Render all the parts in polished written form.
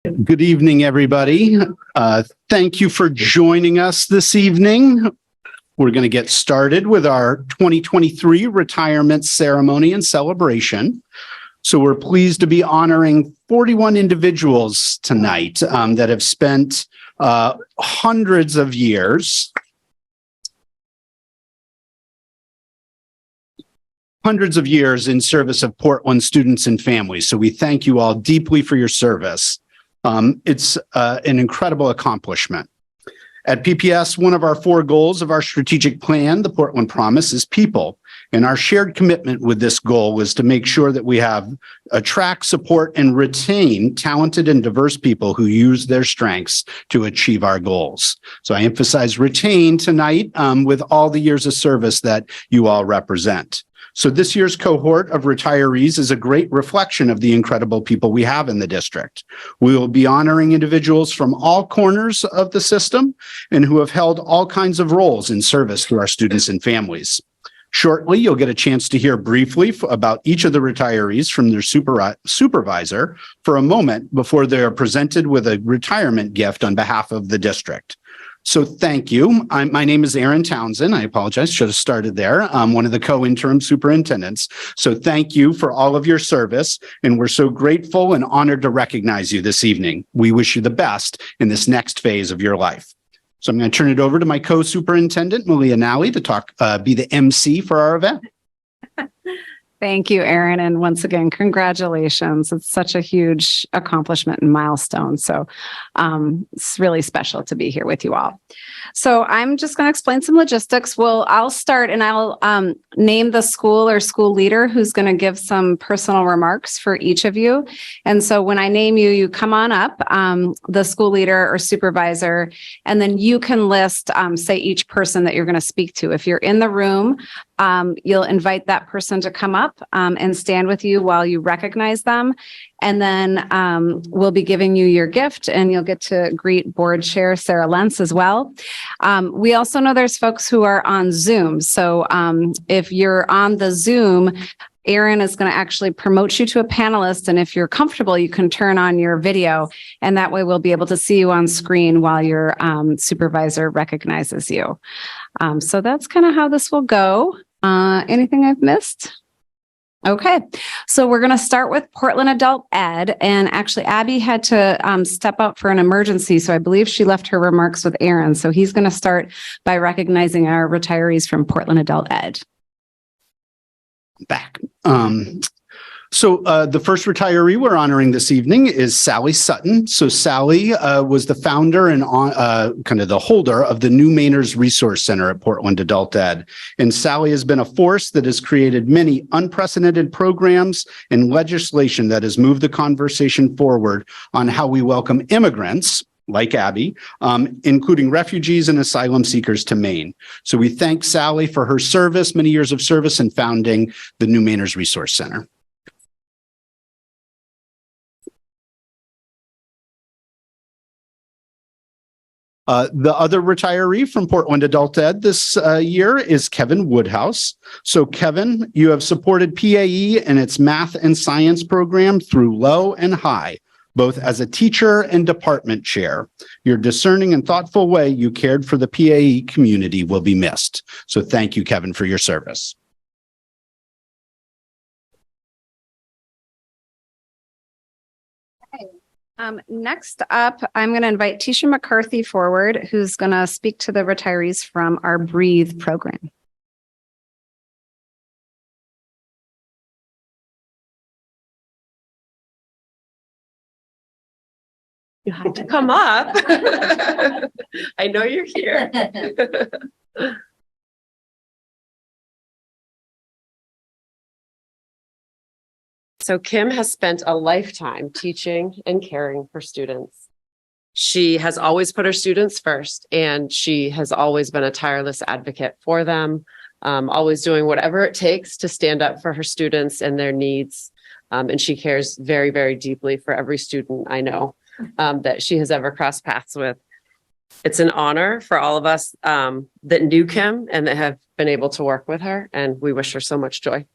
Good evening, everybody. Thank you for joining us this evening. We're going to get started with our 2023 retirement ceremony and celebration. So we're pleased to be honoring 41 individuals tonight that have spent hundreds of years in service of Portland students and families. So we thank you all deeply for your service. It's an incredible accomplishment. At PPS, one of our 4 goals of our strategic plan, the Portland Promise, is people. And our shared commitment with this goal is to make sure that we attract, support, and retain talented and diverse people who use their strengths to achieve our goals. So I emphasize retain tonight with all the years of service that you all represent. So this year's cohort of retirees is a great reflection of the incredible people we have in the district. We will be honoring individuals from all corners of the system and who have held all kinds of roles in service to our students and families. Shortly, you'll get a chance to hear briefly about each of the retirees from their supervisor for a moment before they are presented with a retirement gift on behalf of the district. So thank you. My name is Aaron Townsend. I apologize, should have started there. I'm one of the co-interim superintendents. So thank you for all of your service. And we're so grateful and honored to recognize you this evening. We wish you the best in this next phase of your life. So I'm going to turn it over to my co-superintendent, Malia Nally, to be the MC for our event. Thank you, Aaron. And once again, congratulations. It's such a huge accomplishment and milestone. So it's really special to be here with you all. So I'm just going to explain some logistics. I'll start and I'll name the school or school leader who's going to give some personal remarks for each of you. And so when I name you, you come on up, the school leader or supervisor, and then you can list, say, each person that you're going to speak to. If you're in the room, you'll invite that person to come up and stand with you while you recognize them. And then we'll be giving you your gift and you'll get to greet board chair Sarah Lentz as well. We also know there's folks who are on Zoom. So if you're on the Zoom, Aaron is going to actually promote you to a panelist. And if you're comfortable, you can turn on your video and that way we'll be able to see you on screen while your supervisor recognizes you. So that's kind of how this will go. Anything I've missed? Okay, so we're going to start with Portland Adult Ed, and actually Abby had to step out for an emergency, so I believe she left her remarks with Aaron, so he's going to start by recognizing our retirees from Portland Adult Ed. Back. So the first retiree we're honoring this evening is Sally Sutton. So Sally was the founder and kind of the holder of the New Mainers Resource Center at Portland Adult Ed. And Sally has been a force that has created many unprecedented programs and legislation that has moved the conversation forward on how we welcome immigrants, like Abby, including refugees and asylum seekers to Maine. So we thank Sally for her service, many years of service in founding the New Mainers Resource Center. The other retiree from Portland Adult Ed this year is Kevin Woodhouse. So Kevin, you have supported PAE and its math and science program through low and high, both as a teacher and department chair. Your discerning and thoughtful way you cared for the PAE community will be missed. So thank you, Kevin, for your service. Next up, I'm going to invite Tisha McCarthy forward, who's going to speak to the retirees from our Breathe program. You have to come up. I know you're here. So Kim has spent a lifetime teaching and caring for students. She has always put her students first, and she has always been a tireless advocate for them, always doing whatever it takes to stand up for her students and their needs. And she cares very, very deeply for every student I know that she has ever crossed paths with. It's an honor for all of us that knew Kim and that have been able to work with her, and we wish her so much joy.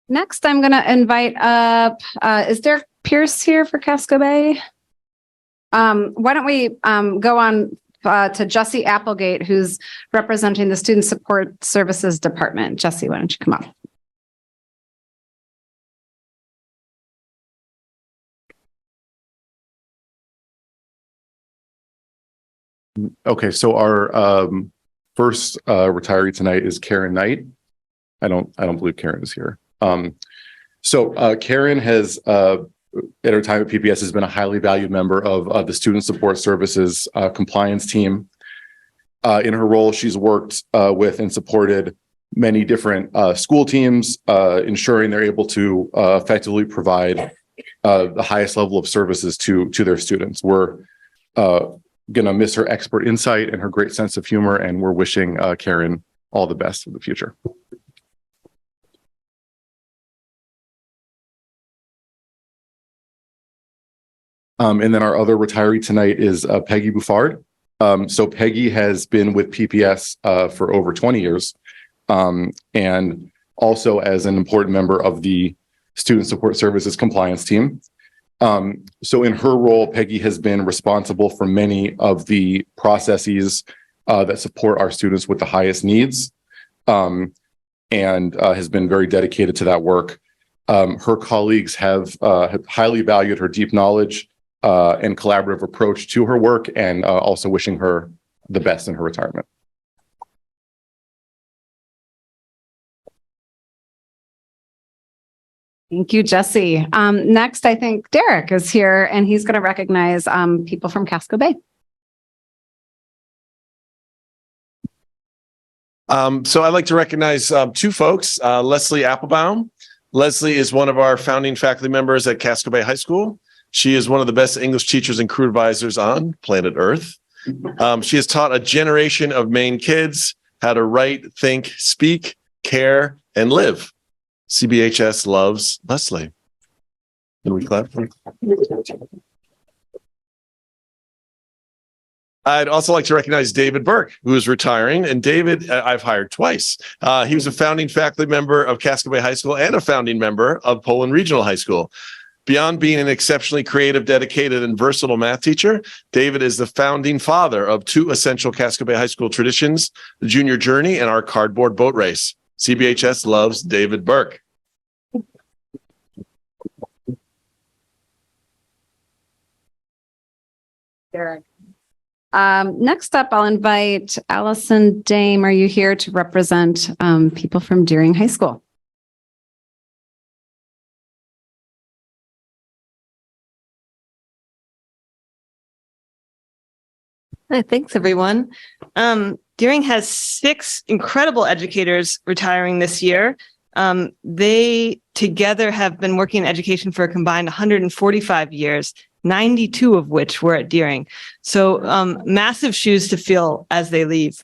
Next, I'm going to invite up, is Derek Pierce here for Casco Bay? Why don't we go on to Jesse Applegate, who's representing the Student Support Services Department. Jesse, why don't you come up? Okay, so our first retiree tonight is Karen Knight. I don't believe Karen is here. So Karen has at her time at PPS has been a highly valued member of the Student Support Services compliance team. In her role, she's worked with and supported many different school teams, ensuring they're able to effectively provide the highest level of services to their students. We're going to miss her expert insight and her great sense of humor, and we're wishing Karen all the best for the future. And then our other retiree tonight is Peggy Buffard. So Peggy has been with PPS for over 20 years, and also as an important member of the Student Support Services compliance team. So in her role, Peggy has been responsible for many of the processes that support our students with the highest needs, and has been very dedicated to that work. Her colleagues have highly valued her deep knowledge and collaborative approach to her work, and also wishing her the best in her retirement. Thank you, Jesse. Next, I think Derek is here, and he's going to recognize people from Casco Bay. So I'd like to recognize two folks, Leslie Applebaum. Leslie is one of our founding faculty members at Casco Bay High School. She is one of the best English teachers and crew advisors on planet Earth. She has taught a generation of Maine kids how to write, think, speak, care, and live. CBHS loves Leslie. Can we clap? I'd also like to recognize David Burke, who is retiring. And David, I've hired twice. He was a founding faculty member of Casco Bay High School and a founding member of Poland Regional High School. Beyond being an exceptionally creative, dedicated, and versatile math teacher, David is the founding father of two essential Casco Bay High School traditions, the Junior Journey and our cardboard boat race. CBHS loves David Burke. Derek. Next up, I'll invite Allison Dame. Are you here to represent people from Deering High School? Hi, thanks, everyone. Deering has 6 incredible educators retiring this year. They together have been working in education for a combined 145 years, 92 of which were at Deering. So massive shoes to fill as they leave.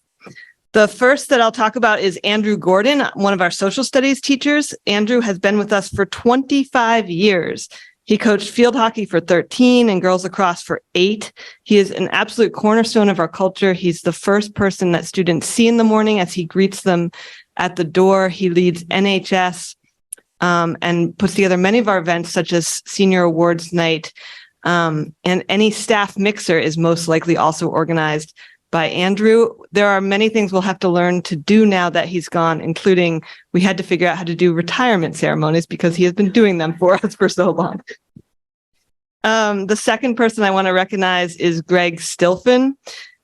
The first that I'll talk about is Andrew Gordon, one of our social studies teachers. Andrew has been with us for 25 years. He coached field hockey for 13 and girls lacrosse for 8. He is an absolute cornerstone of our culture. He's the first person that students see in the morning as he greets them at the door. He leads NHS and puts together many of our events, such as Senior Awards Night. And any staff mixer is most likely also organized by Andrew. There are many things we'll have to learn to do now that he's gone, including we had to figure out how to do retirement ceremonies because he has been doing them for us for so long. The second person I want to recognize is Greg Stilfen.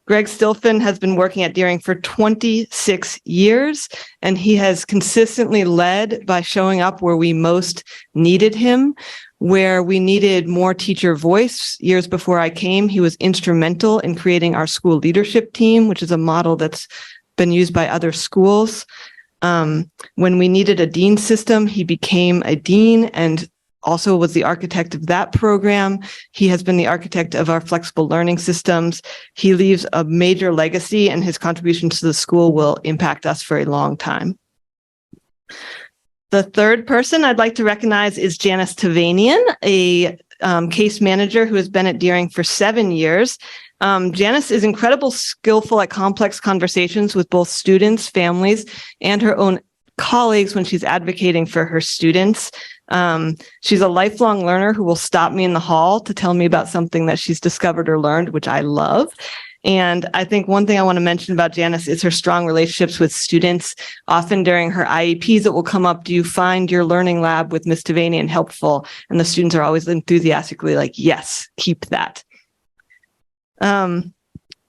Greg Stilfen has been working at Deering for 26 years, and he has consistently led by showing up where we most needed him. Where we needed more teacher voice years before I came, he was instrumental in creating our school leadership team, which is a model that's been used by other schools. When we needed a dean system, he became a dean and also was the architect of that program. He has been the architect of our flexible learning systems. He leaves a major legacy, and his contributions to the school will impact us for a long time. The third person I'd like to recognize is Janice Tavanian, a case manager who has been at Deering for 7 years. Janice is incredibly skillful at complex conversations with both students, families, and her own colleagues when she's advocating for her students. She's a lifelong learner who will stop me in the hall to tell me about something that she's discovered or learned, which I love. And I think one thing I want to mention about Janice is her strong relationships with students. Often during her IEPs, it will come up, do you find your learning lab with Ms. Devanian helpful? And the students are always enthusiastically like, yes, keep that. Want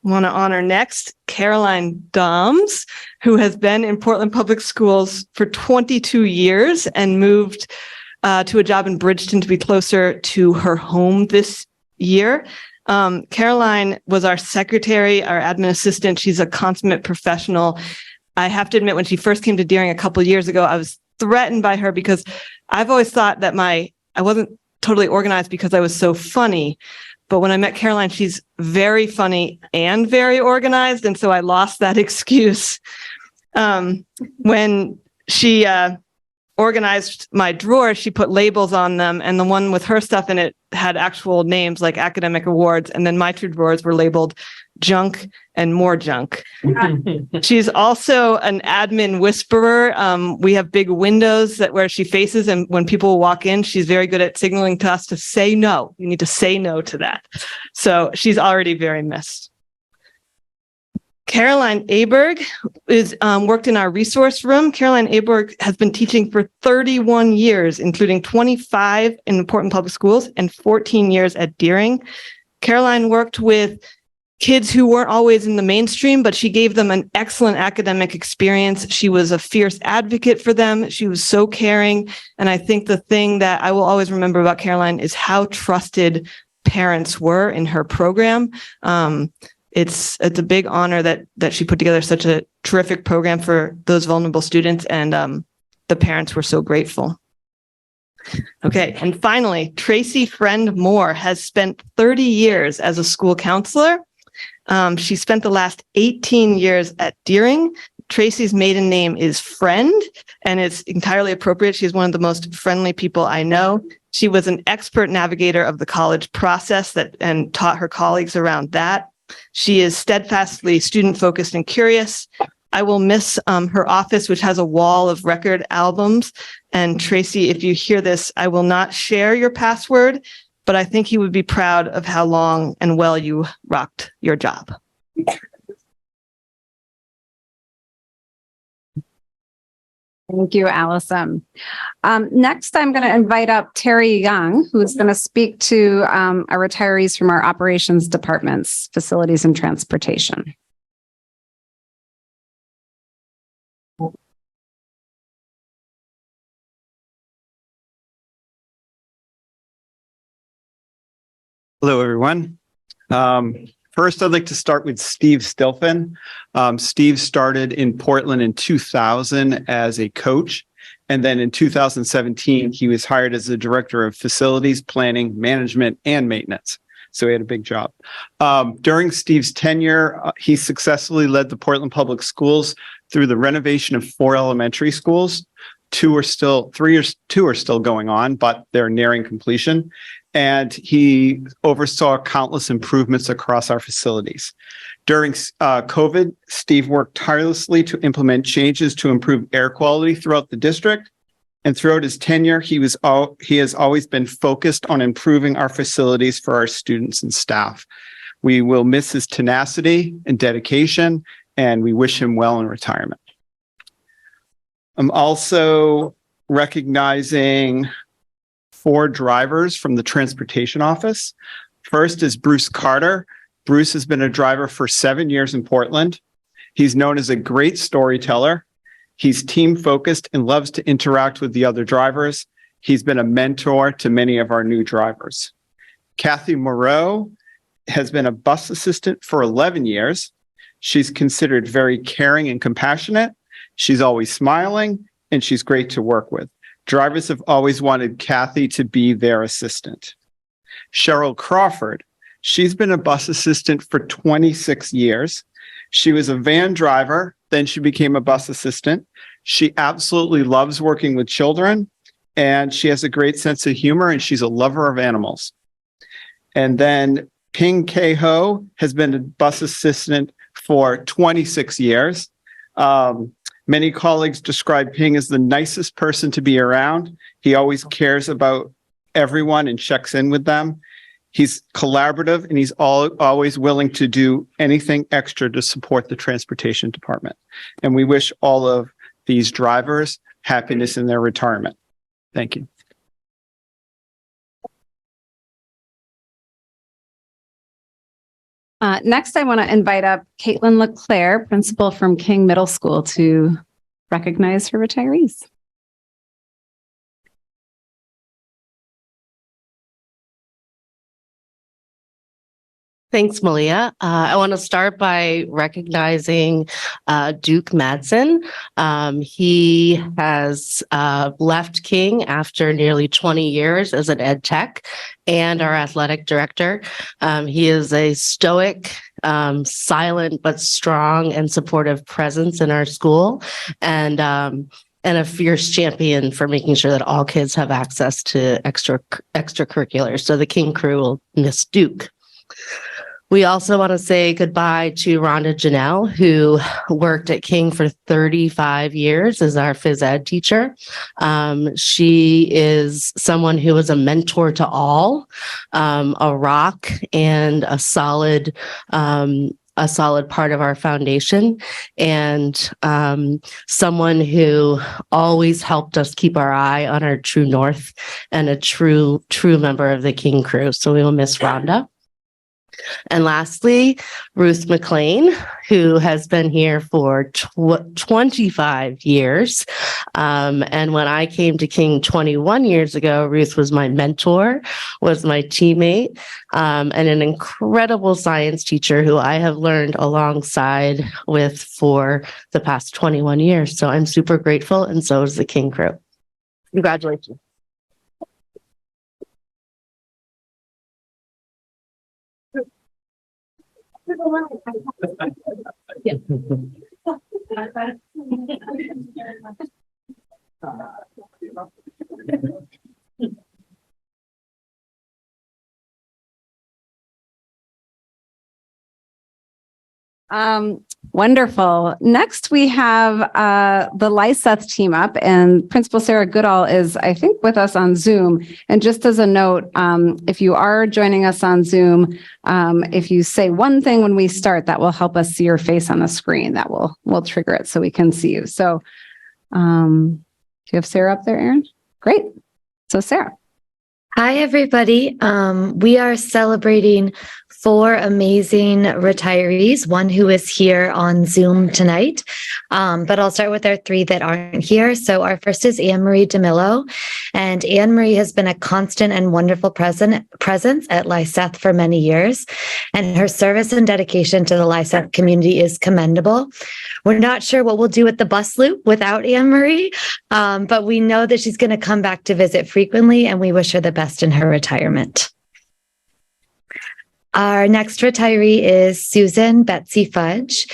to honor next Caroline Doms, who has been in Portland Public Schools for 22 years and moved to a job in Bridgeton to be closer to her home this year. Caroline was our secretary, our admin assistant. She's a consummate professional. I have to admit, when she first came to Deering a couple of years ago, I was threatened by her because I've always thought that I wasn't totally organized because I was so funny. But when I met Caroline, she's very funny and very organized. And so I lost that excuse. When she organized my drawers, she put labels on them. And the one with her stuff in it had actual names like academic awards. And then my two drawers were labeled junk and more junk. She's also an admin whisperer. We have big windows where she faces, and when people walk in, she's very good at signaling to us to say no. You need to say no to that. So she's already very missed. Caroline Aberg is worked in our resource room. Caroline Aberg has been teaching for 31 years, including 25 in Portland Public Schools and 14 years at Deering. Caroline worked with kids who weren't always in the mainstream, but she gave them an excellent academic experience. She was a fierce advocate for them. She was so caring. And I think the thing that I will always remember about Caroline is how trusted parents were in her program. It's a big honor that she put together such a terrific program for those vulnerable students, and the parents were so grateful. Okay, and finally, Tracy Friend Moore has spent 30 years as a school counselor. She spent the last 18 years at Deering. Tracy's maiden name is Friend, and it's entirely appropriate. She's one of the most friendly people I know. She was an expert navigator of the college process and taught her colleagues around that. She is steadfastly student-focused and curious. I will miss her office, which has a wall of record albums. And Tracy, if you hear this, I will not share your password, but I think you would be proud of how long and well you rocked your job. Thank you, Allison. Next, I'm going to invite up Terry Young, who is going to speak to our retirees from our operations departments, facilities and transportation. Hello, everyone. First, I'd like to start with Steve Stilfen. Steve started in Portland in 2000 as a coach. And then in 2017, he was hired as the director of facilities, planning, management, and maintenance. So he had a big job. During Steve's tenure, he successfully led the Portland Public Schools through the renovation of 4 elementary schools. 2 are still going on, but they're nearing completion. And he oversaw countless improvements across our facilities. During COVID, Steve worked tirelessly to implement changes to improve air quality throughout the district. And throughout his tenure, he has always been focused on improving our facilities for our students and staff. We will miss his tenacity and dedication, and we wish him well in retirement. I'm also recognizing 4 drivers from the transportation office. First is Bruce Carter. Bruce has been a driver for 7 years in Portland. He's known as a great storyteller. He's team focused and loves to interact with the other drivers. He's been a mentor to many of our new drivers. Kathy Moreau has been a bus assistant for 11 years. She's considered very caring and compassionate. She's always smiling, and she's great to work with. Drivers have always wanted Kathy to be their assistant. Cheryl Crawford, she's been a bus assistant for 26 years. She was a van driver, then she became a bus assistant. She absolutely loves working with children, and she has a great sense of humor, and she's a lover of animals. And then Ping K-Ho has been a bus assistant for 26 years. Many colleagues describe Ping as the nicest person to be around. He always cares about everyone and checks in with them. He's collaborative and he's always willing to do anything extra to support the transportation department. And we wish all of these drivers happiness in their retirement. Thank you. Next, I want to invite up Caitlin LeClaire, principal from King Middle School, to recognize her retirees. Thanks, Malia. I want to start by recognizing Duke Madsen. He has left King after nearly 20 years as an ed tech and our athletic director. He is a stoic, silent but strong and supportive presence in our school, and a fierce champion for making sure that all kids have access to extracurriculars. So the King crew will miss Duke. We also want to say goodbye to Rhonda Janelle, who worked at King for 35 years as our phys ed teacher. She is someone who was a mentor to all, a rock and a solid part of our foundation, and someone who always helped us keep our eye on our true north and a true member of the King crew. So we will miss Rhonda. And lastly, Ruth McLean, who has been here for 25 years. And when I came to King 21 years ago, Ruth was my mentor, was my teammate, and an incredible science teacher who I have learned alongside with for the past 21 years. So I'm super grateful, and so is the King crew. Congratulations. Yeah. Wonderful. Next, we have the Lyseth team up, and Principal Sarah Goodall is, I think, with us on Zoom. And just as a note, if you are joining us on Zoom, if you say one thing when we start, that will help us see your face on the screen. That will trigger it so we can see you. So do you have Sarah up there, Erin? Great. So Sarah. Hi, everybody. We are celebrating 4 amazing retirees, one who is here on Zoom tonight. But I'll start with our 3 that aren't here. So our first is Anne-Marie DeMillo. And Anne-Marie has been a constant and wonderful presence at Lyseth for many years. And her service and dedication to the Lyseth community is commendable. We're not sure what we'll do with the bus loop without Anne-Marie, but we know that she's going to come back to visit frequently, and we wish her the best in her retirement. Our next retiree is Susan Betsy Fudge.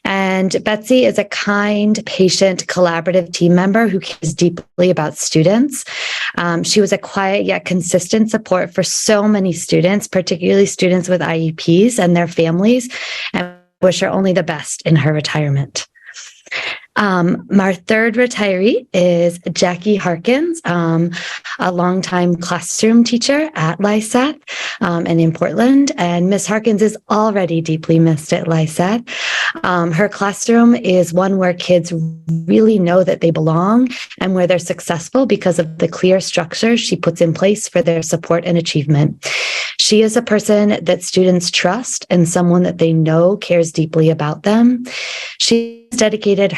And Betsy is a kind, patient, collaborative team member who cares deeply about students. She was a quiet yet consistent support for so many students, particularly students with IEPs and their families, and wish her only the best in her retirement. Our third retiree is Jackie Harkins, a longtime classroom teacher at Lyseth and in Portland. And Miss Harkins is already deeply missed at Lyseth. Her classroom is one where kids really know that they belong and where they're successful because of the clear structure she puts in place for their support and achievement. She is a person that students trust and someone that they know cares deeply about them. She's dedicated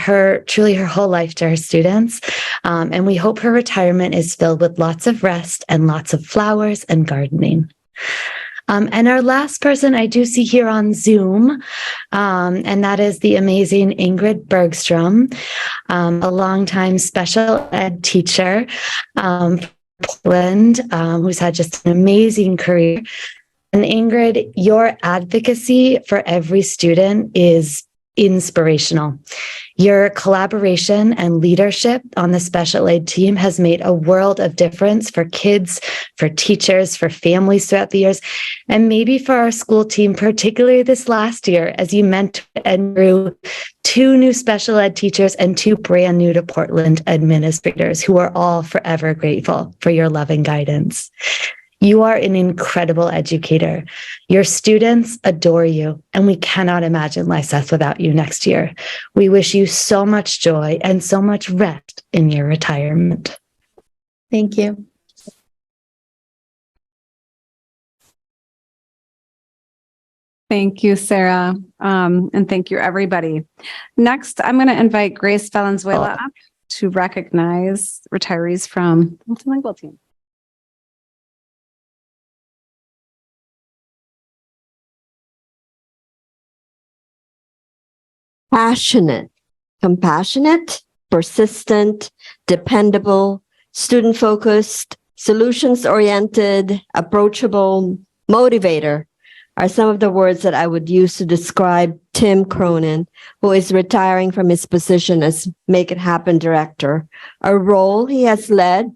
truly her whole life to her students. And we hope her retirement is filled with lots of rest and lots of flowers and gardening. And our last person I do see here on Zoom, and that is the amazing Ingrid Bergstrom, a longtime special ed teacher from Portland, who's had just an amazing career. And Ingrid, your advocacy for every student is inspirational. Your collaboration and leadership on the special ed team has made a world of difference for kids, for teachers, for families throughout the years, and maybe for our school team, particularly this last year, as you mentored and grew 2 new special ed teachers and 2 brand new to Portland administrators who are all forever grateful for your love and guidance. You are an incredible educator. Your students adore you, and we cannot imagine Lyseth without you next year. We wish you so much joy and so much rest in your retirement. Thank you. Thank you, Sarah. And thank you, everybody. Next, I'm going to invite Grace Valenzuela up to recognize retirees from the multilingual team. Passionate, compassionate, persistent, dependable, student-focused, solutions-oriented, approachable, motivator are some of the words that I would use to describe Tim Cronin, who is retiring from his position as Make It Happen Director, a role he has led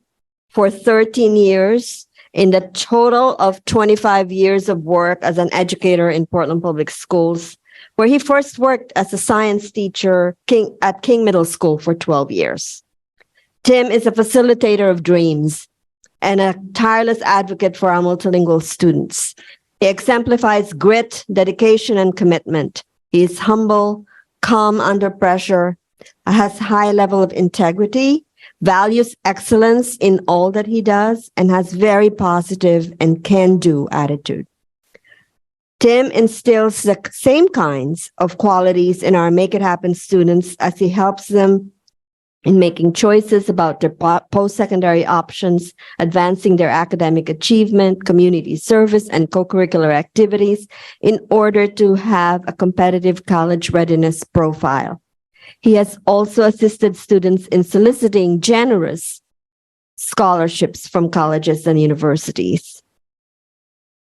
for 13 years in the total of 25 years of work as an educator in Portland Public Schools, where he first worked as a science teacher at King Middle School for 12 years. Tim is a facilitator of dreams and a tireless advocate for our multilingual students. He exemplifies grit, dedication, and commitment. He is humble, calm under pressure, has high level of integrity, values excellence in all that he does, and has very positive and can-do attitude. Tim instills the same kinds of qualities in our Make It Happen students as he helps them in making choices about their post-secondary options, advancing their academic achievement, community service, and co-curricular activities in order to have a competitive college readiness profile. He has also assisted students in soliciting generous scholarships from colleges and universities.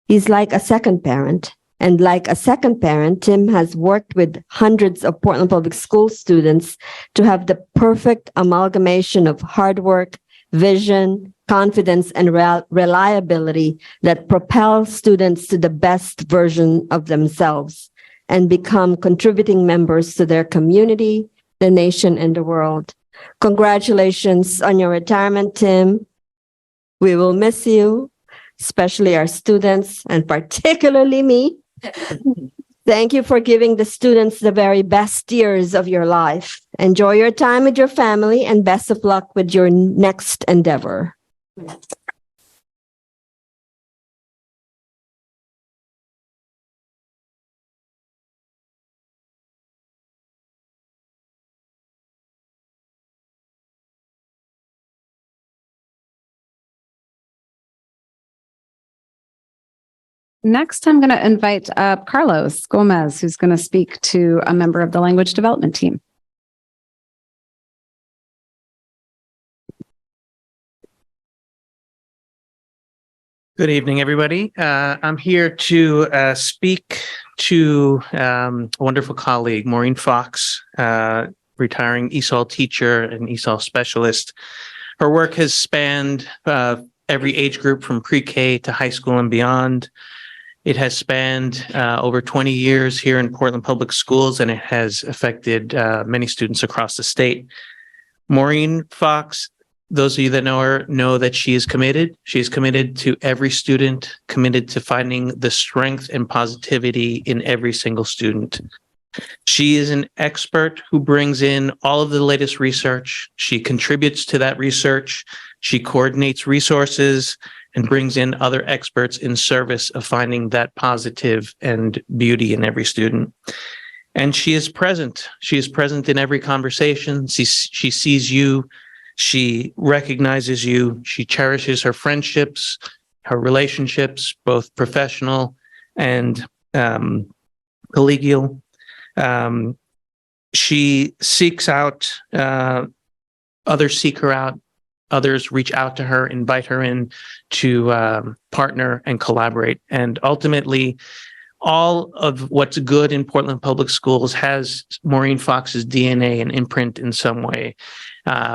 He's like a second parent. And like a second parent, Tim has worked with hundreds of Portland Public School students to have the perfect amalgamation of hard work, vision, confidence, and reliability that propels students to the best version of themselves and become contributing members to their community, the nation, and the world. Congratulations on your retirement, Tim. We will miss you, especially our students, and particularly me. Thank you for giving the students the very best years of your life. Enjoy your time with your family and best of luck with your next endeavor. Next, I'm going to invite up Carlos Gomez, who's going to speak to a member of the language development team. Good evening, everybody. I'm here to speak to a wonderful colleague, Maureen Fox, retiring ESOL teacher and ESOL specialist. Her work has spanned every age group from pre-K to high school and beyond. It has spanned over 20 years here in Portland Public Schools, and it has affected many students across the state. Maureen Fox, those of you that know her know that she is committed. She is committed to every student, committed to finding the strength and positivity in every single student. She is an expert who brings in all of the latest research. She contributes to that research. She coordinates resources and brings in other experts in service of finding that positive and beauty in every student. And she is present. She is present in every conversation. She sees you. She recognizes you. She cherishes her friendships, her relationships, both professional and collegial. She seeks out, others seek her out. Others reach out to her, invite her in to partner and collaborate. And ultimately, all of what's good in Portland Public Schools has Maureen Fox's DNA and imprint in some way,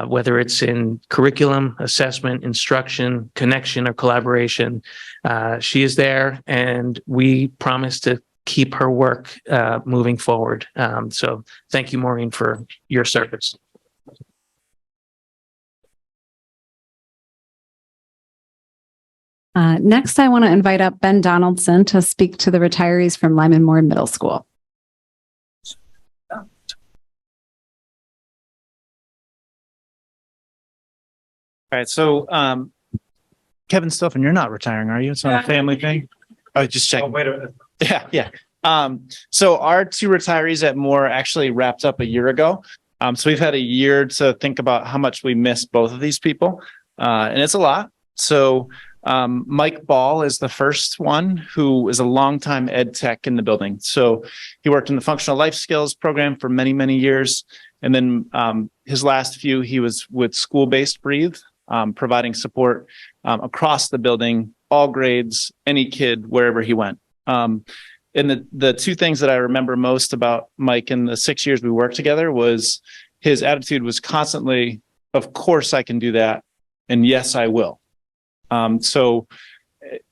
whether it's in curriculum, assessment, instruction, connection, or collaboration. She is there, and we promise to keep her work moving forward. So thank you, Maureen, for your service. Next, I want to invite up Ben Donaldson to speak to the retirees from Lyman Moore Middle School. All right, so Kevin Stofan, you're not retiring, are you? It's not a family thing? Oh, just checking. Oh, wait a minute. Yeah. So our 2 retirees at Moore actually wrapped up a year ago. So we've had a year to think about how much we miss both of these people. And it's a lot. So Mike Ball is the first one, who is a longtime ed tech in the building. So he worked in the functional life skills program for many, many years. And then his last few, he was with school-based Breathe, providing support across the building, all grades, any kid, wherever he went. And the 2 things that I remember most about Mike in the 6 years we worked together was his attitude was constantly, of course I can do that. And yes, I will. So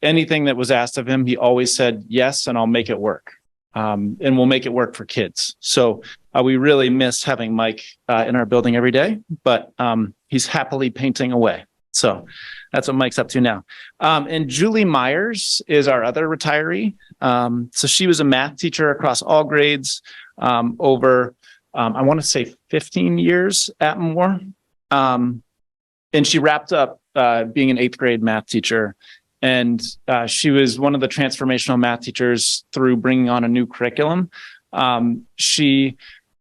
anything that was asked of him, he always said, yes, and I'll make it work. And we'll make it work for kids. So we really miss having Mike in our building every day, but he's happily painting away. So that's what Mike's up to now. And Julie Myers is our other retiree. So she was a math teacher across all grades over, I want to say 15 years at Moore. And she wrapped up being an 8th grade math teacher. And she was one of the transformational math teachers through bringing on a new curriculum. She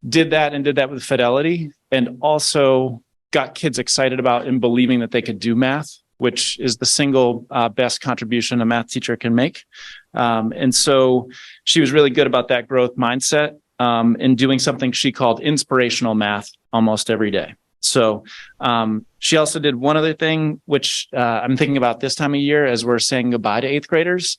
did that with fidelity, and also got kids excited about and believing that they could do math, which is the single best contribution a math teacher can make. And so she was really good about that growth mindset and doing something she called inspirational math almost every day. So she also did one other thing, which I'm thinking about this time of year as we're saying goodbye to 8th graders.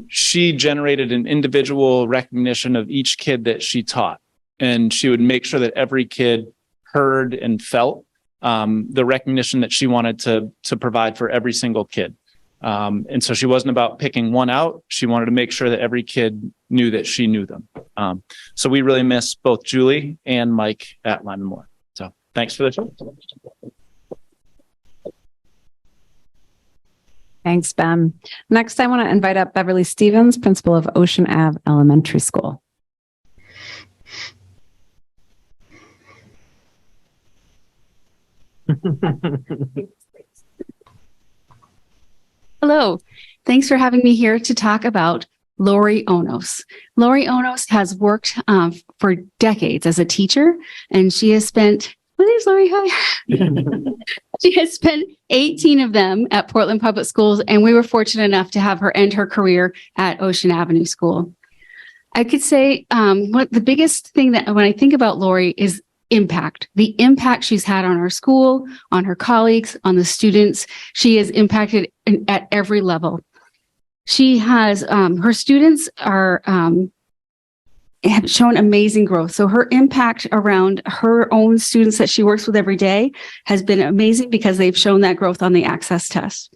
She generated an individual recognition of each kid that she taught. And she would make sure that every kid heard and felt the recognition that she wanted to provide for every single kid. And so she wasn't about picking one out. She wanted to make sure that every kid knew that she knew them. So we really miss both Julie and Mike at Lyman Moore. So thanks for the show. Thanks, Ben. Next, I want to invite up Beverly Stevens, principal of Ocean Ave Elementary School. Hello. Thanks for having me here to talk about Lori Onos. Lori Onos has worked for decades as a teacher, and she has spent, my name's Lori, hi. She has spent 18 of them at Portland Public Schools, and we were fortunate enough to have her end her career at Ocean Avenue School. I could say what the biggest thing that when I think about Lori is impact, the impact she's had on our school, on her colleagues, on the students. She has impacted at every level. She has, her students are, have shown amazing growth. So her impact around her own students that she works with every day has been amazing because they've shown that growth on the access test.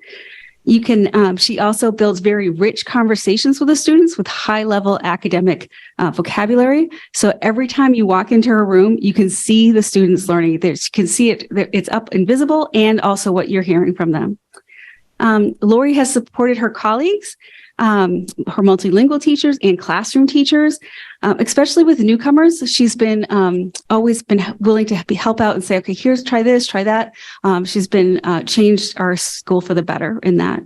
You can, she also builds very rich conversations with the students with high level academic vocabulary. So every time you walk into her room, you can see the students learning. You can see it, it's up and visible, and also what you're hearing from them. Lori has supported her colleagues, her multilingual teachers and classroom teachers, especially with newcomers. She's been always been willing to help out and say, okay, here's, try this, try that. She's been changed our school for the better in that.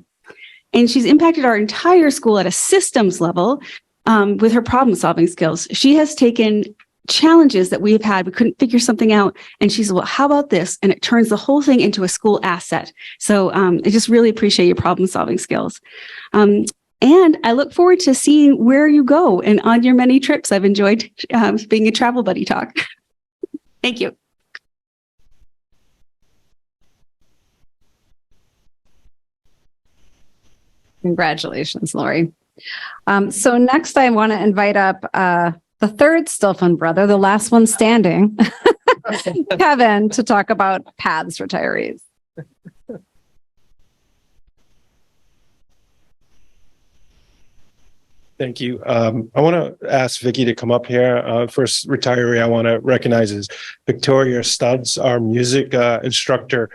And she's impacted our entire school at a systems level with her problem solving skills. She has taken challenges that we've had, we couldn't figure something out, and she's, well, how about this? And it turns the whole thing into a school asset. So I just really appreciate your problem solving skills. And I look forward to seeing where you go and on your many trips. I've enjoyed being a travel buddy talk. Thank you. Congratulations, Lori. So next I want to invite up the third Stilfen brother, the last one standing, Kevin, to talk about PATHS retirees. Thank you. I want to ask Vicki to come up here. First retiree I want to recognize is Victoria Stubbs, our music instructor.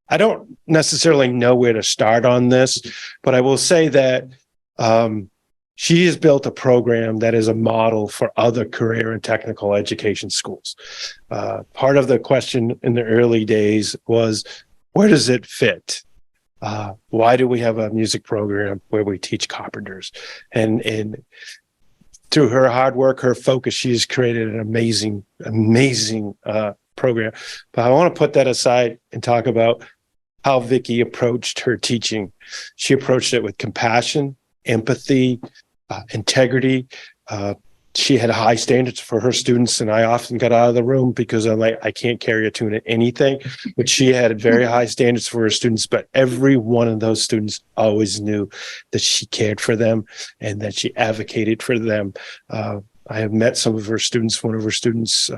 I don't necessarily know where to start on this, but I will say that she has built a program that is a model for other career and technical education schools. Part of the question in the early days was, where does it fit? Why do we have a music program where we teach carpenters? And through her hard work, her focus, she's created an amazing program. But I want to put that aside and talk about how Vicki approached her teaching. She approached it with compassion, empathy, integrity. She had high standards for her students, and I often got out of the room because I'm like, I can't carry a tune at anything. But she had very high standards for her students, but every one of those students always knew that she cared for them and that she advocated for them. I have met some of her students. One of her students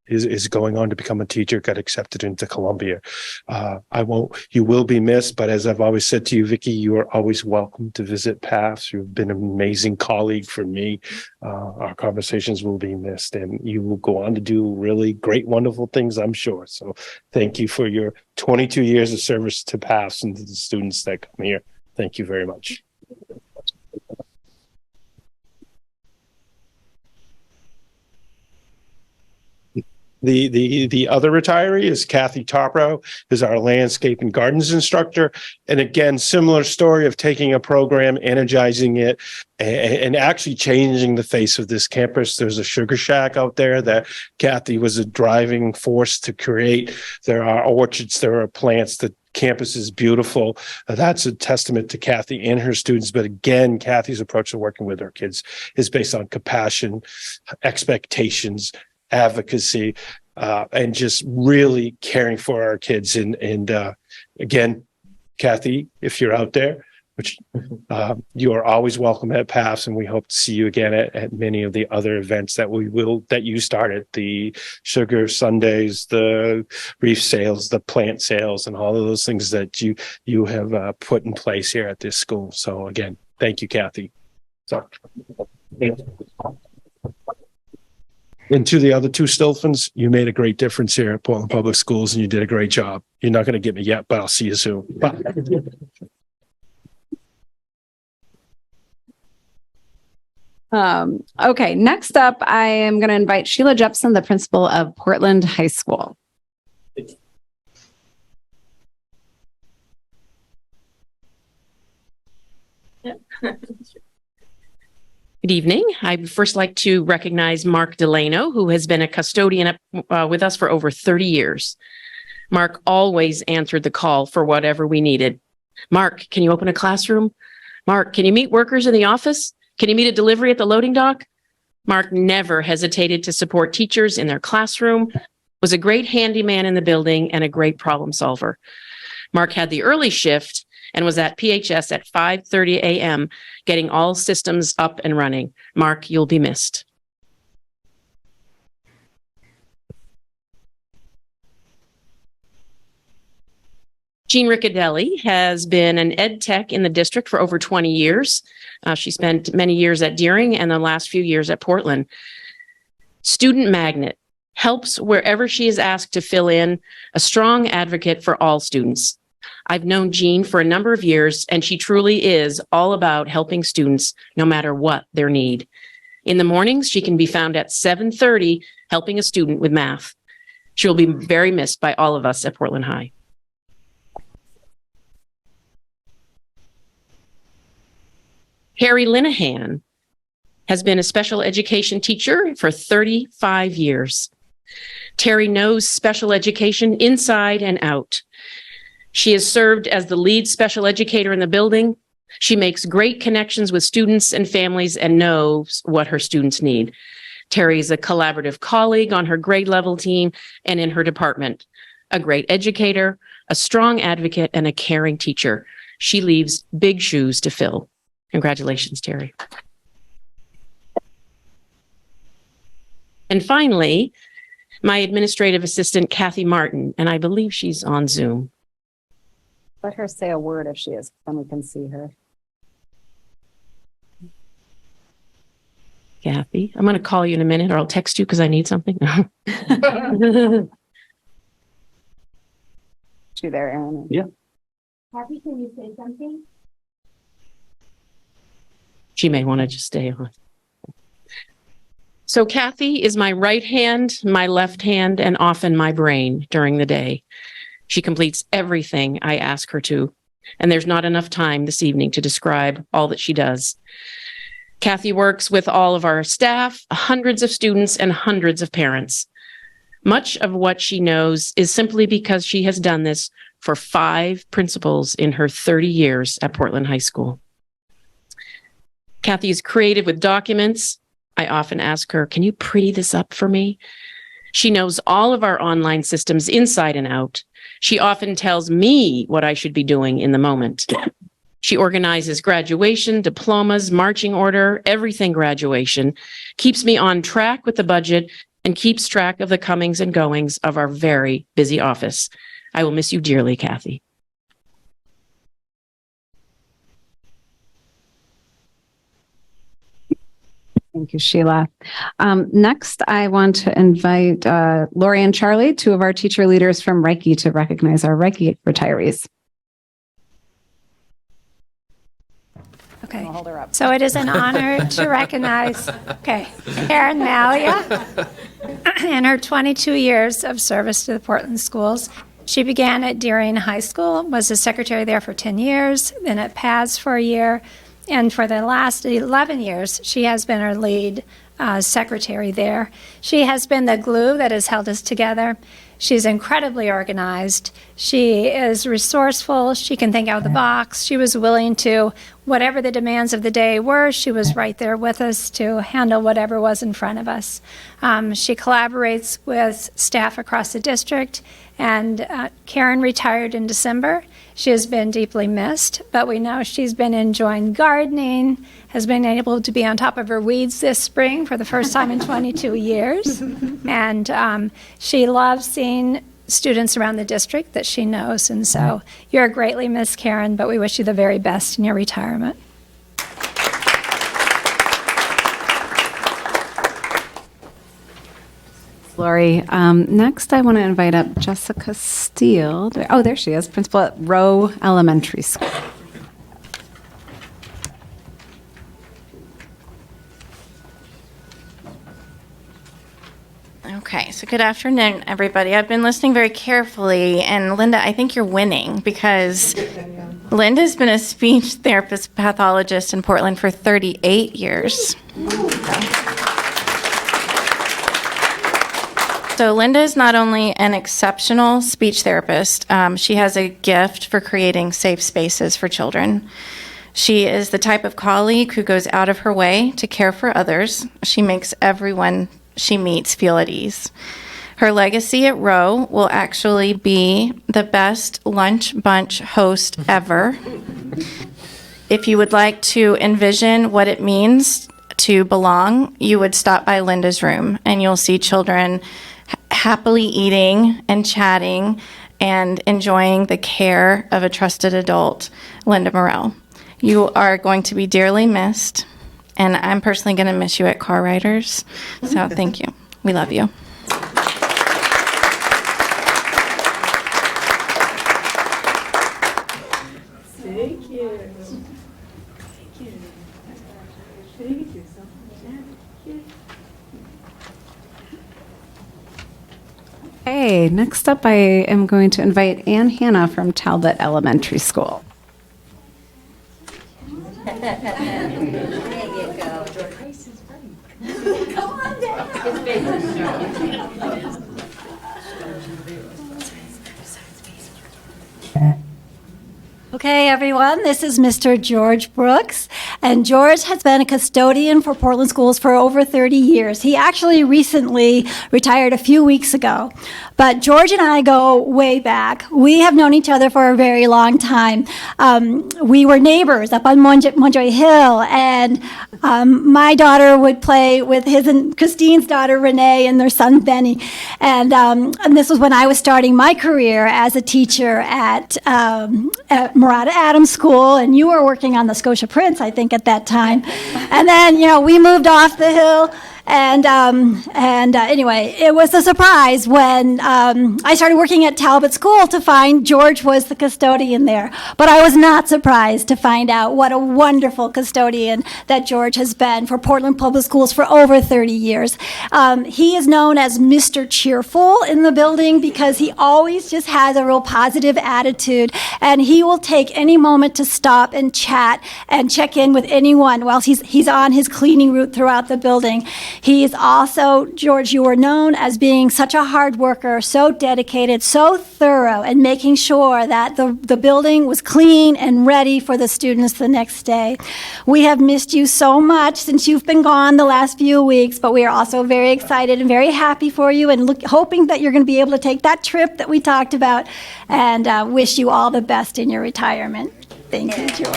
is going on to become a teacher, got accepted into Columbia. You will be missed, but as I've always said to you, Vicki, you are always welcome to visit PATHS. You've been an amazing colleague for me. Our conversations will be missed, and you will go on to do really great, wonderful things, I'm sure. So thank you for your 22 years of service to PATHS and to the students that come here. Thank you very much. The other retiree is Kathy Topro, is our landscape and gardens instructor. And again, similar story of taking a program, energizing it, and actually changing the face of this campus. There's a sugar shack out there that Kathy was a driving force to create. There are orchards, there are plants. The campus is beautiful. That's a testament to Kathy and her students. But again, Kathy's approach to working with her kids is based on compassion, expectations, advocacy, and just really caring for our kids. And again, Kathy, if you're out there, which you are always welcome at PATHS, and we hope to see you again at many of the other events that you started, the sugar Sundays, the reef sales, the plant sales, and all of those things that you have put in place here at this school. So again, thank you, Kathy. So. And to the other two Stilfens, you made a great difference here at Portland Public Schools, and you did a great job. You're not going to get me yet, but I'll see you soon. Bye. Okay, next up, I am going to invite Sheila Jepson, the principal of Portland High School. Good evening. I'd first like to recognize Mark Delano, who has been a custodian with us for over 30 years. Mark always answered the call for whatever we needed. Mark, can you open a classroom? Mark, can you meet workers in the office? Can you meet a delivery at the loading dock? Mark never hesitated to support teachers in their classroom, was a great handyman in the building, and a great problem solver. Mark had the early shift and was at PHS at 5:30 a.m., getting all systems up and running. Mark, you'll be missed. Jean Riccadelli has been an ed tech in the district for over 20 years. She spent many years at Deering and the last few years at Portland. Student magnet, helps wherever she is asked to fill in, a strong advocate for all students. I've known Jean for a number of years, and she truly is all about helping students no matter what their need. In the mornings, she can be found at 7:30 helping a student with math. She will be very missed by all of us at Portland High. Harry Linehan has been a special education teacher for 35 years. Terry knows special education inside and out. She has served as the lead special educator in the building. She makes great connections with students and families and knows what her students need. Terry is a collaborative colleague on her grade level team and in her department, a great educator, a strong advocate, and a caring teacher. She leaves big shoes to fill. Congratulations, Terry. And finally, my administrative assistant, Kathy Martin, and I believe she's on Zoom. Let her say a word if she is, then we can see her. Kathy, I'm going to call you in a minute, or I'll text you because I need something. She there, Aaron? Yeah. Kathy, can you say something? She may want to just stay on. So Kathy is my right hand, my left hand, and often my brain during the day. She completes everything I ask her to, and there's not enough time this evening to describe all that she does. Kathy works with all of our staff, hundreds of students, and hundreds of parents. Much of what she knows is simply because she has done this for 5 principals in her 30 years at Portland High School. Kathy is creative with documents. I often ask her, can you pretty this up for me? She knows all of our online systems inside and out. She often tells me what I should be doing in the moment. She organizes graduation, diplomas, marching order, everything graduation, keeps me on track with the budget, and keeps track of the comings and goings of our very busy office. I will miss you dearly, Kathy. Thank you, Sheila. Next, I want to invite Lori and Charlie, 2 of our teacher leaders from Reiki, to recognize our Reiki retirees. Okay. Hold her up. So it is an honor to recognize, Karen Malia and her 22 years of service to the Portland schools. She began at Deering High School, was a secretary there for 10 years, then at PADS for a year, and for the last 11 years, she has been our lead secretary there. She has been the glue that has held us together. She's incredibly organized. She is resourceful. She can think out of the box. She was willing to, whatever the demands of the day were, she was right there with us to handle whatever was in front of us. She collaborates with staff across the district, and Karen retired in December. She has been deeply missed, but we know she's been enjoying gardening, has been able to be on top of her weeds this spring for the first time in 22 years. And she loves seeing students around the district that she knows. And so you're greatly missed, Karen, but we wish you the very best in your retirement. Lori. Next, I want to invite up Jessica Steele. Oh, there she is, principal at Rowe Elementary School. Okay, so good afternoon, everybody. I've been listening very carefully, and Linda, I think you're winning because Linda's been a speech therapist pathologist in Portland for 38 years. So Linda is not only an exceptional speech therapist, she has a gift for creating safe spaces for children. She is the type of colleague who goes out of her way to care for others. She makes everyone she meets feel at ease. Her legacy at Rowe will actually be the best lunch bunch host ever. If you would like to envision what it means to belong, you would stop by Linda's room and you'll see children happily eating and chatting and enjoying the care of a trusted adult, Linda Morell. You are going to be dearly missed, and I'm personally going to miss you at Car Riders. So thank you. We love you. Thank you. Hey, next up, I am going to invite Ann Hanna from Talbot Elementary School. There you go. Come on down. Okay, everyone, this is Mr. George Brooks, and George has been a custodian for Portland Schools for over 30 years. He actually recently retired a few weeks ago, but George and I go way back. We have known each other for a very long time. We were neighbors up on Montjoy Hill, and my daughter would play with his and Christine's daughter, Renee, and their son, Benny. And this was when I was starting my career as a teacher at Murata Adams School, and you were working on the Scotia Prince, I think, at that time. And then, we moved off the hill. And anyway, it was a surprise when I started working at Talbot School to find George was the custodian there. But I was not surprised to find out what a wonderful custodian that George has been for Portland Public Schools for over 30 years. He is known as Mr. Cheerful in the building because he always just has a real positive attitude, and he will take any moment to stop and chat and check in with anyone while he's on his cleaning route throughout the building. He is also, George, you were known as being such a hard worker, so dedicated, so thorough, and making sure that the building was clean and ready for the students the next day. We have missed you so much since you've been gone the last few weeks, but we are also very excited and very happy for you and hoping that you're going to be able to take that trip that we talked about, and wish you all the best in your retirement. Thank you, George.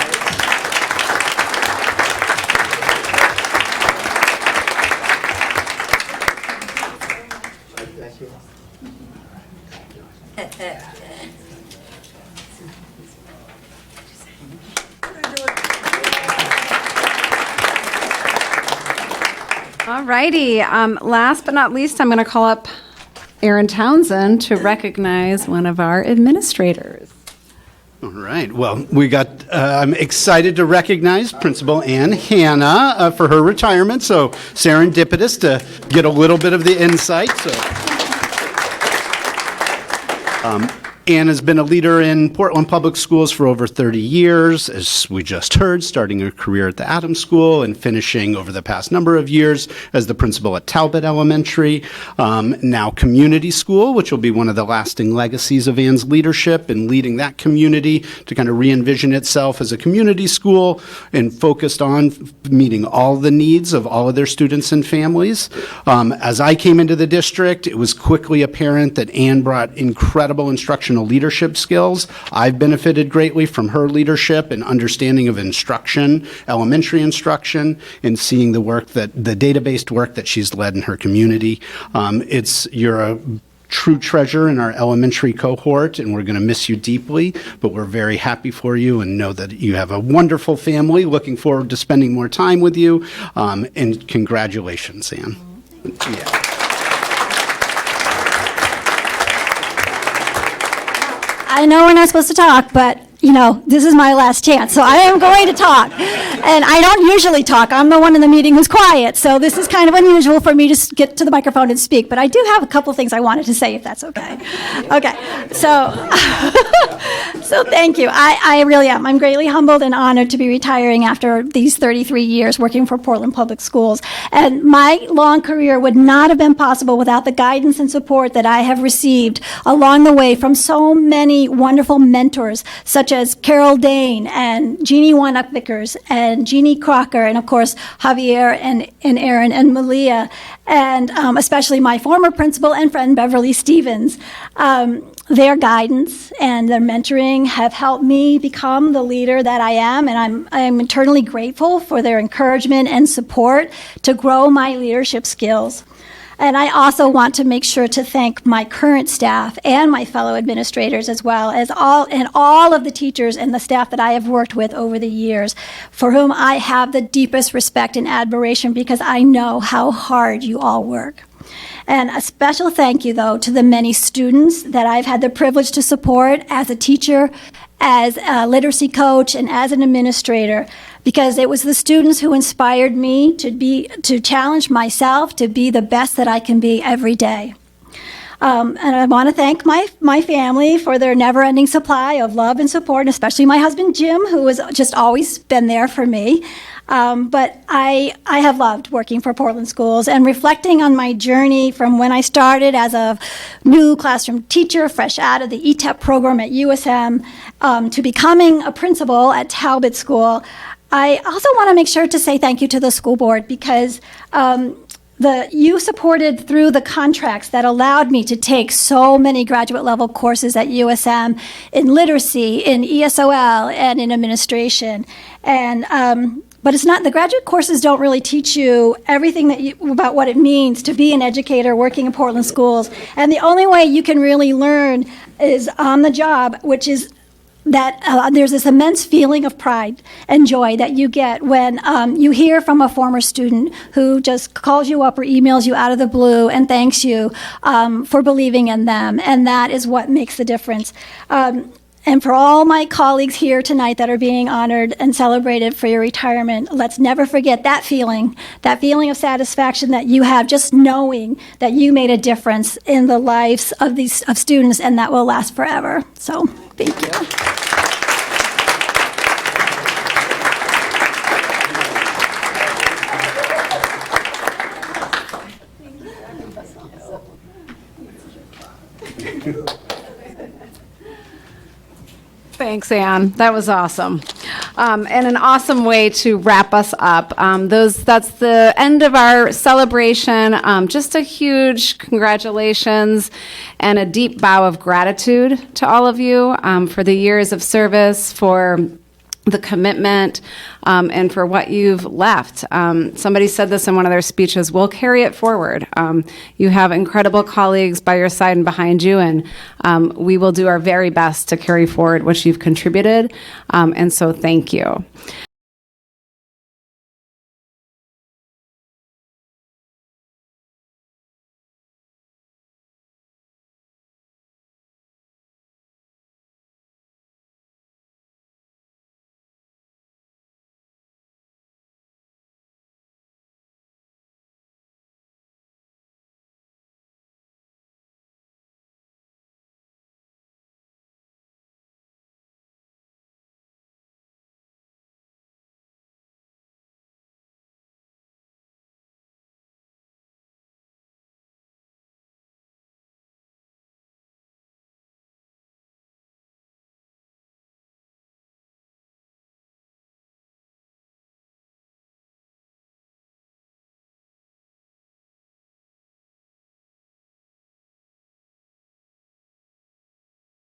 All righty. Last but not least, I'm going to call up Aaron Townsend to recognize one of our administrators. All right. Well, I'm excited to recognize Principal Ann Hanna for her retirement. So serendipitous to get a little bit of the insight. Ann has been a leader in Portland Public Schools for over 30 years, as we just heard, starting her career at the Adams School and finishing over the past number of years as the principal at Talbot Elementary, now Community School, which will be one of the lasting legacies of Ann's leadership in leading that community to kind of re-envision itself as a community school and focused on meeting all the needs of all of their students and families. As I came into the district, it was quickly apparent that Ann brought incredible instructional leadership skills. I've benefited greatly from her leadership and understanding of instruction, elementary instruction, and seeing the data-based work that she's led in her community. You're a true treasure in our elementary cohort, and we're going to miss you deeply, but we're very happy for you and know that you have a wonderful family. Looking forward to spending more time with you, and congratulations, Ann. Yeah. I know we're not supposed to talk, but this is my last chance, so I am going to talk. And I don't usually talk. I'm the one in the meeting who's quiet, so this is kind of unusual for me to get to the microphone and speak, but I do have a couple things I wanted to say, if that's okay. Okay, so thank you. I really am. I'm greatly humbled and honored to be retiring after these 33 years working for Portland Public Schools. And my long career would not have been possible without the guidance and support that I have received along the way from so many wonderful mentors, such as Carol Dane and Jeannie Wanuck-Vickers and Jeannie Crocker, and of course Javier and Aaron and Malia, and especially my former principal and friend Beverly Stevens. Their guidance and their mentoring have helped me become the leader that I am, and I'm eternally grateful for their encouragement and support to grow my leadership skills. And I also want to make sure to thank my current staff and my fellow administrators, as well as all of the teachers and the staff that I have worked with over the years, for whom I have the deepest respect and admiration because I know how hard you all work. And a special thank you, though, to the many students that I've had the privilege to support as a teacher, as a literacy coach, and as an administrator, because it was the students who inspired me to challenge myself to be the best that I can be every day. And I want to thank my family for their never-ending supply of love and support, and especially my husband, Jim, who has just always been there for me. But I have loved working for Portland Schools, and reflecting on my journey from when I started as a new classroom teacher, fresh out of the ETEP program at USM, to becoming a principal at Talbot School. I also want to make sure to say thank you to the school board, because you supported through the contracts that allowed me to take so many graduate level courses at USM in literacy, in ESOL, and in administration. And but it's not, the graduate courses don't really teach you everything about what it means to be an educator working in Portland schools. And the only way you can really learn is on the job, which is that there's this immense feeling of pride and joy that you get when you hear from a former student who just calls you up or emails you out of the blue and thanks you for believing in them. And that is what makes the difference. And for all my colleagues here tonight that are being honored and celebrated for your retirement, let's never forget that feeling of satisfaction that you have just knowing that you made a difference in the lives of of students, and that will last forever. So thank you. Thanks, Anne. That was awesome. And an awesome way to wrap us up. That's the end of our celebration. Just a huge congratulations and a deep bow of gratitude to all of you for the years of service, for the commitment, and for what you've left. Somebody said this in one of their speeches, we'll carry it forward. You have incredible colleagues by your side and behind you, and we will do our very best to carry forward what you've contributed. And so thank you.